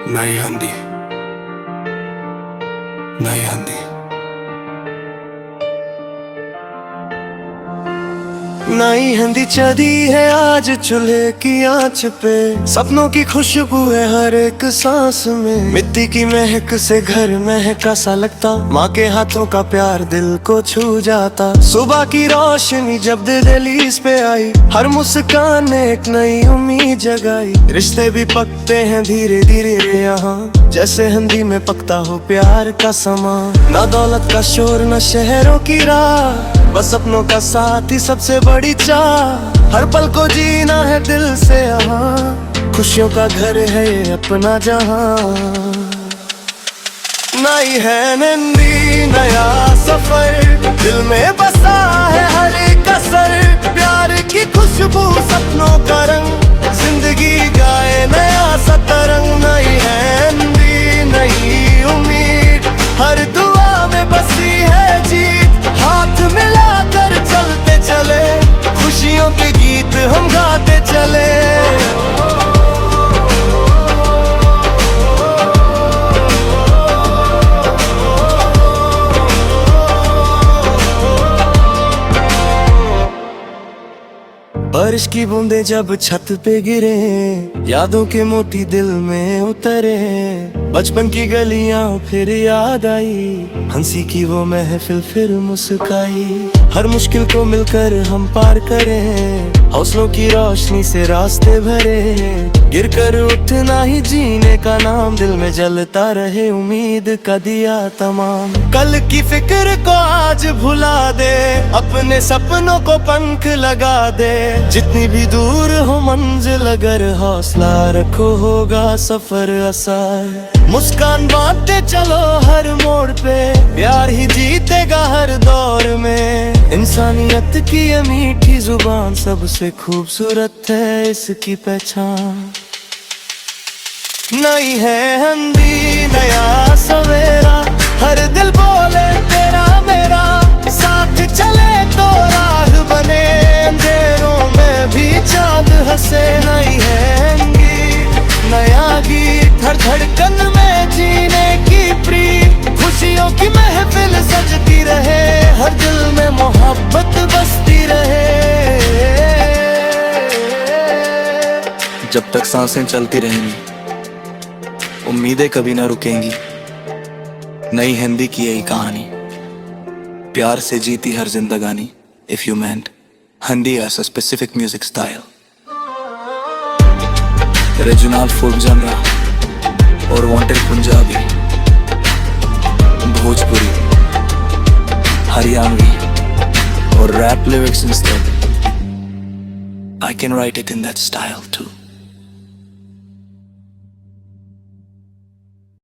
नई हिंदी, नई हिंदी। नई हिंदी चढ़ी है आज चूल्हे की आंच पे, सपनों की खुशबू है हर एक सांस में। मिट्टी की महक से घर महका सा लगता, माँ के हाथों का प्यार दिल को छू जाता। सुबह की रोशनी जब दहलीज पे आई, हर मुस्कान ने एक नई उम्मीद जगाई। रिश्ते भी पकते हैं धीरे धीरे यहाँ, जैसे हिंदी में पकता हो प्यार का समा। ना दौलत का शोर न शहरों की राह, बस अपनों का साथ ही सबसे बड़ी चाह। हर पल को जीना है दिल से यहाँ, खुशियों का घर है ये अपना जहाँ। नई है हिंदी नया सफर, दिल में बसा है हर एक असर। प्यार की खुशबू सपनों का रंग, जिंदगी गाए नया सा तरंग। नई है हिंदी नई उम्मीद, हर दुआ में बसी है जीत। हाथ मिलाकर चलते चले, खुशियों के गीत हम गाते चले। बारिश की बूंदे जब छत पे गिरे, यादों के मोती दिल में उतरे। बचपन की गलियां फिर याद आई, हंसी की वो महफिल फिर मुस्काई। हर मुश्किल को मिलकर हम पार करें, हौसलों की रोशनी से रास्ते भरे। गिर कर उठना ही जीने का नाम, दिल में जलता रहे उम्मीद का दिया तमाम। कल की फिक्र को आज भुला दे, अपने सपनों को पंख लगा दे। जितनी भी दूर हो मंजिल, अगर हौसला रखो होगा सफर आसान। मुस्कान बांटते चलो हर मोड़ पे, प्यार ही जीतेगा हर दौर में। इंसानियत की ये मीठी जुबान सबसे खूबसूरत है इसकी पहचान। नई है हिंदी नया सवेरा, हर दिल बोले तेरा मेरा। साथ चले तो राह बने, अंधेरों में भी चांद हंसे। नई है हिंदी नया गीत, हर धड़कन में जीने की प्रीत। खुशियों की महफिल सजती रहे, हर दिल में मोहब्बत बसती रहे। जब तक सांसें चलती रहेंगी, उम्मीदें कभी ना रुकेंगी। नई हिंदी की यही कहानी, प्यार से जीती हर जिंदगानी। If you meant Hindi as a specific music style, regional folk genre और वांटेड पंजाबी, भोजपुरी, हरियाणवी और rap lyrics instead, I can write it in that style too.